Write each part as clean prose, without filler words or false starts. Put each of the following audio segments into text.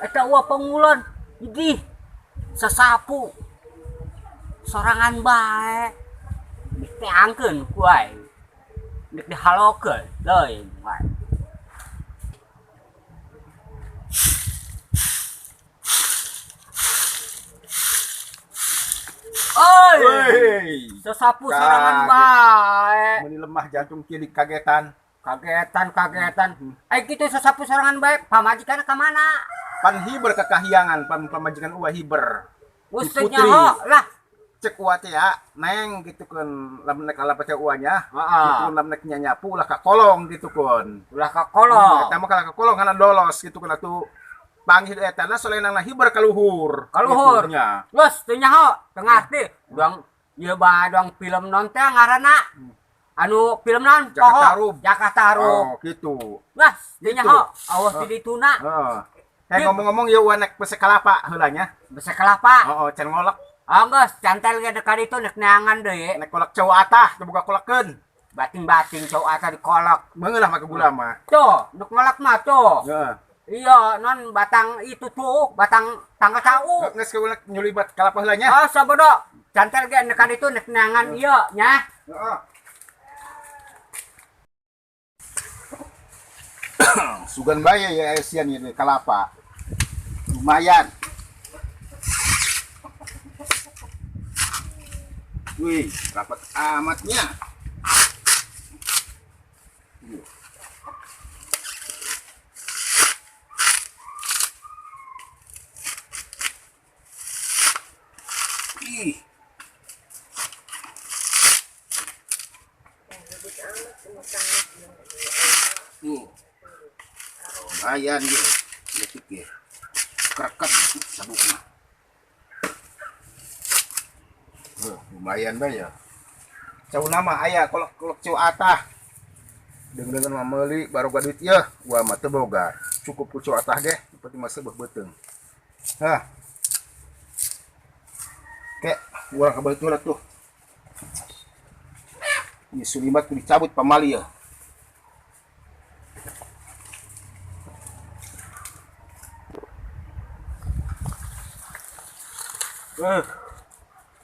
Eta ulah pangulon jadi sesapu sorangan bae diteangkeun ku aing nek dihalokeun leuing wae. Oi, sesapu sorangan bae. Meni lemah jantung kieu dikagetan. Kagetan. Kitu sesapu sorangan bae, pamajikan ka mana? Pan hiber ke kahyangan, pan pamajikan uah hiber. Ustnya ho lah. Cek uah teh ya, neng gitu kan lamun nek ala paca uahnya. Gitu lamun nek nyapu ulah ka kolong gitu kan. Ulah ka kolong. Eta mah kala ka kolong kana dolos gitu kan atuh panggil eta na solenangna hiber ka luhur. Kaluhur. Geus teu nyaho, teu ngarti. Duang ieu bae duang film non teh ngaranna. Anu film naon? Jakatarup. Oh, gitu. Wah, teu nyaho. Awas di dituna. Heeh. Kayak ngomong-ngomong ya uah nek bese kalapa heulanya. Bese kelapa. Heeh, can ngolek. Geus cantel ge dekat itu nek neangan deui. Nek kolek cowok atah teu boga kolekeun. Bating-bating cowok ata dikolek. Beungeul lah make gula mah. Tuh, nuk ngolek mah tuh. Heeh. Iya, non batang itu tuh, batang tangga cau. Geus keulek nyulibat kalapa heulanya. Sabodo. Cantel ge dekat itu nek neangan ieu nya. Heeh. Sugan bae ya Asian ini kalapa. Lumayan. Wih, rapat amatnya. Ih. Lumayan ya, lecik ya. Kereket sabuknya. Lumayan bah ya. Cau nama ayah kolok cau atah. Dengan mah meuli baru duit ya. Wah mah teu boga. Cukup ku cau atah ge, seperti mah seubeuh beuteung. Hah. Kek, urang ka beuteul atuh. Ini sulimat ku dicabut pamali ya.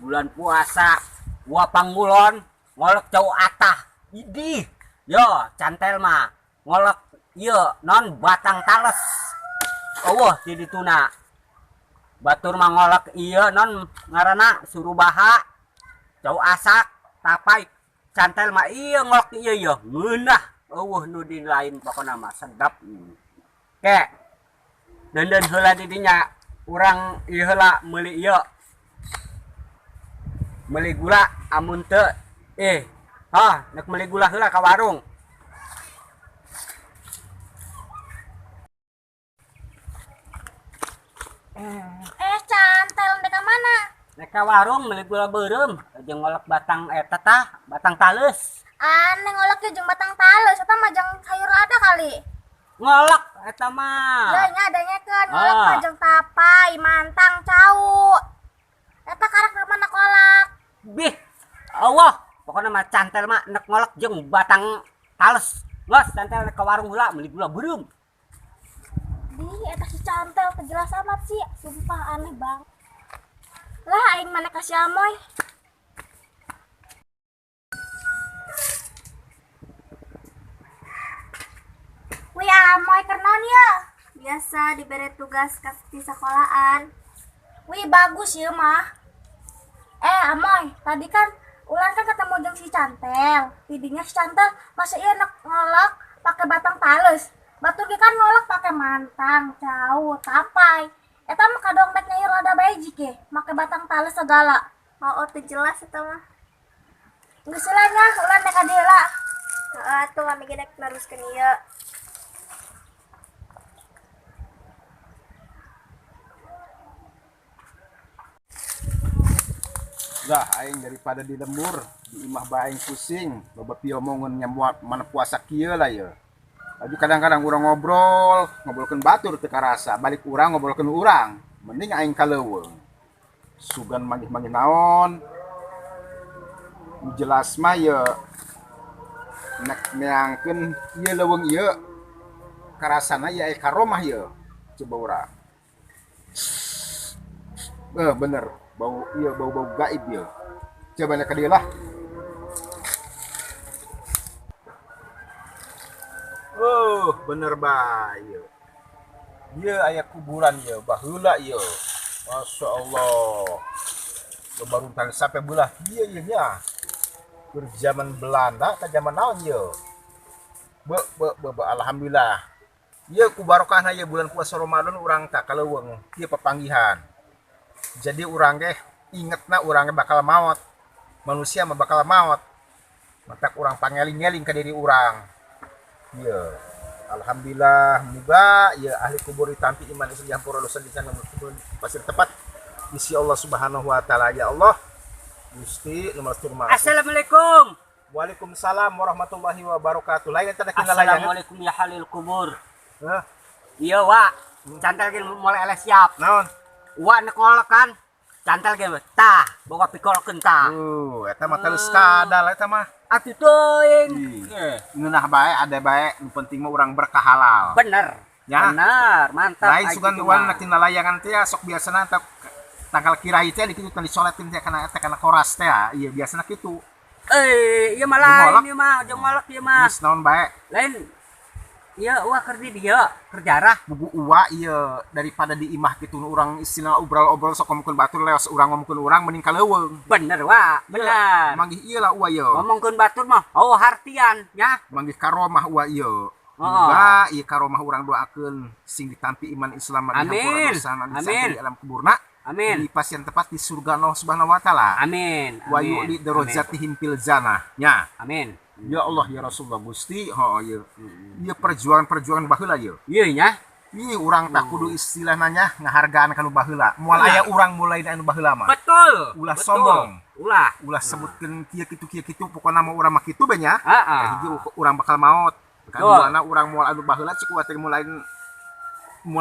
Bulan puasa gua panggulon ngolek cau atah idih yo cantel mah ngolek ieu non batang tales eueuh di dituna batur mah ngolek ieu non ngaranna surubaha cau asak tapai cantel mah ieu ngolek ieu yo ngeunah eueuh nu di lain pokona mah sedap ke deundeun heula di dinya urang ieu heula meuli ieu meuli gula amun teu nek meuli gula heula ka warung. Cantel nek ka mana? Nek ka warung meuli gula beureum jeung ngolek batang eta tah batang tales. Aneh ngolek ge jeung batang tales eta mah jeung sayur lada kali. Ngolek eta mah. Lah nya ada nyekeun ngolek mah jeung tapai, mantang, cau. Eta karak dari mana kolak? Bih, Allah, pokoknya mah cantel mah nek ngolek jeung batang tales. Geus cantel nek ka warung heula meuli gula beureum. Eta si cantel kejelas amat sih, sumpah aneh bang. Lah aing mana kasih amoy. Wih amoy kernon ya. Biasa diberi tugas di sekolahan. Wih bagus ya mah. Amoy, tadi kan ulan kan ketemu jeung si cantel. Tidinya si cantel masa iya nek ngolek pakai batang tales. Batur ge kan ngolek pakai mantang, cau, tapai. Eta mah kadang nek nyayur lada bae jike, make batang tales segala. Oh, teu jelas eta mah. Geus lah nya, ulan nek ka dieu lah. Heeh, atuh kami ge nek naruskeun ieu. Dah aing daripada di lembur di imah bae pusing loba piomongan nyamuat mana puasa kieu lah ya. Tapi kadang-kadang urang ngobrolkeun batur teu karasa, balik urang ngobrolkeun urang. Mending aing kaleuweung. Sugan manggih-manggih naon? Jelas mah ye nek neangkeun ieu leuweung ieu karasana ya karomah ya. Coba urang. Bener, bau iya bau gaib ya. Coba nek dia lah. Bener bae. Dia aya kuburan ya, baheula ya. Masya Allah. Kebaruntan sampai belah dia nya. Berzaman Belanda ke zaman naon ya. Alhamdulillah. Ya ku barokahna ya bulan puasa Ramadan urang tak kaleuweung ieu papanggihan. Jadi urang teh ingetna urang bakal maot. Manusia mah bakal maot. Matak urang pangeling-eling ka diri urang. Ya. Alhamdulillah muga ya ahli kubur ditampi iman Islam jampura dosa di sana kubur pasir tepat. Isi Allah Subhanahu wa taala ya Allah. Gusti nomor turma. Assalamualaikum. Waalaikumsalam warahmatullahi wabarakatuh. Lain tanda kita layangan. Assalamualaikum ya halil kubur. Hah? Iya wa, cantel ge mulai eleh siap. Naon? Wa nek ngolek kan, cantel ge tah, boga pikolkeun tah. Eta mah terus kadal eta mah. Atuh teuing. Ngeunah bae ada bae, nu penting mah urang berkah halal. Bener. Ya. Bener, mantap. Lain sugan uan nek tina layangan teh sok biasana tanggal kirai teh di kitu teh disoletin teh kana koras teh. Iya biasana kitu. Iya mah lain ieu mah, jeung molek ieu mah. Geus naon bae? Lain. Iya, wah kerja dia, kerjarah. Buku uwa iya daripada di imah kitu urang istilah obrol-obrol sok ngomongkeun batur leos urang ngomongkeun urang mending kaleuweung. Bener wah, bener. Manggih ieu lah uwa ieu. Ngomongkeun batur mah, oh hartian nya. Manggih karomah uwa ieu. Muga ieu karomah urang doakeun sing ditampi iman Islam di hampura dosa di alam kuburna. Amin. Di pasien tepat di surga Allah Subhanahu wa taala. Amin. Wa yu'li darajatihim fil jannah. Nya. Amin. Ya Allah ya Rasulullah Gusti, ieu. Ieu perjuangan baheula ieu. Ieu nya. Ieu urang tak kudu istilah nanya ngahargaan kanu baheula. Moal aya urang mulai anu baheula mah. Betul. Ulah sombong. Ulah sebutkeun kieu kitu pokona mah urang mah kitu be nya. Hiji urang bakal maot. Kaduana urang moal anu baheula cek teh mulai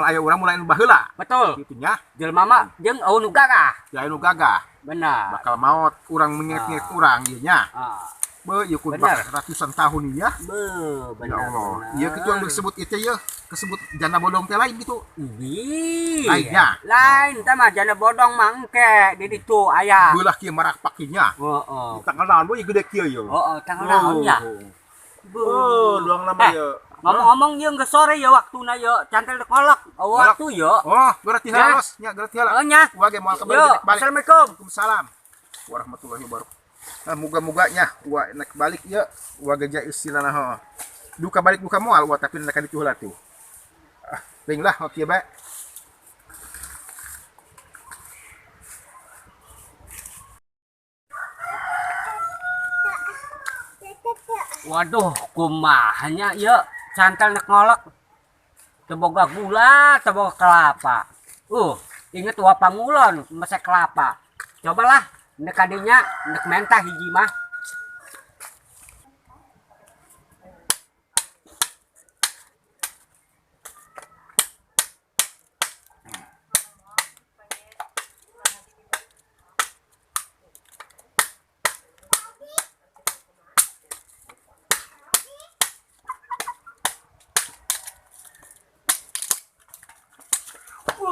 aya urang mulai anu baheula. Betul. Kitu nya. Jelema mah jeung anu gagah. Ya anu gagah. Benar. Bakal maot urang menginget-inget urang ieu nya. Ieu ku ratusan tahun ya. Bener. Ya Allah. Ieu kitu yang disebut itu ya, kesebut janda bodong teh lain gitu. Lainnya. Lain tah mah janda bodong mah engke di ditu aya. Beulah kieu marak pakinya. Heeh. Tanggal naon we gede kieu ya. Heeh, tanggal naon nya. Luang nama ya. Ngomong-ngomong ieu geus sore ya waktuna ya, cantel dek ngolok. Waktu ya. Berarti halos nya, berarti halos. Nya. Wa ge moal balik. Assalamualaikum. Waalaikumsalam warahmatullahi wabarakatuh. Moga-moga nya wa nek balik ya wa geja istilahna duka balik duka moal wa tapi nek ditu heula tuh. Ping lah oke bae. Waduh, kumahanya ieu cantel nek ngolok. Teu boga gula, teu boga kelapa. Inget wa pangulon mesek kelapa. Cobalah nek kadinya nek mentah hiji mah.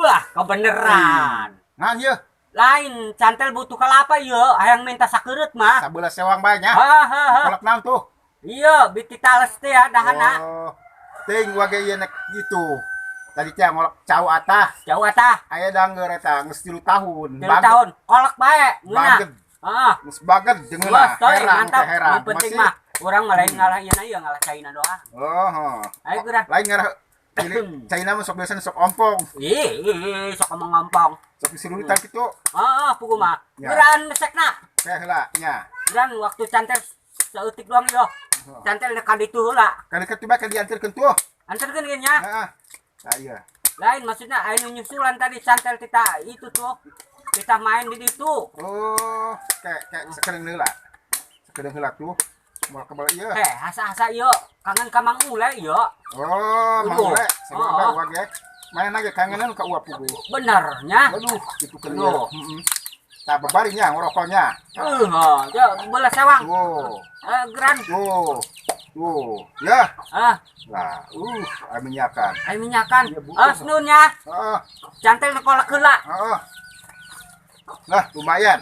Wah, kebeneran. Ngan ieu. Lain cantel butuh kelapa ieu, hayang minta sakeureup mah. Sabeula sewang bae nya. Kolak naon tuh? Iya, biti tales teh ya dahana. Ting wa ge ieu nek gitu. Tadi teh ngolak cau atah. Jauh atah. Aya dangeur eta geus 3 tahun. 3 tahun. Kolak bae, ngeunah. Heeh. Geus baget jeung heran teh heran. Yang penting mah urang mah lain ngalah ieu na ieu ngalah caina doang. Ayo geura. Lain ngarah China mah sok biasana sok ompong. Sok omong ompong. Sok disuruh ditar kitu. Pugu mah. Geuraan mesekna. Teh heula nya. Geuraan waktu cantel saeutik doang yo. Cantel nek ka ditu heula. Kan deket tiba kan diantarkeun tuh. Anterkeun geun nya. Heeh. Nah iya. Lain maksudnya anu nyusulan tadi cantel kita itu tuh. Kita main di ditu. Kayak sekedeng heula. Sekedeng heula tuh. Moal kebal ieu. Hasa-hasa ieu. Kangen ka Mang Ule ieu. Mang Ule. Sabab wa ge. Main lagi kangenan ka uap pugu. Bener nya. Aduh, kitu kan ieu. Tah babarinya ngoroknya. Ya beula sewang. Geran. Tuh, ya. Ah, Lah, air minyakan. ayo minyakan. Iya, butuh. Nun ya. Ah, Cantel kolak heula. ah. Lah, lumayan.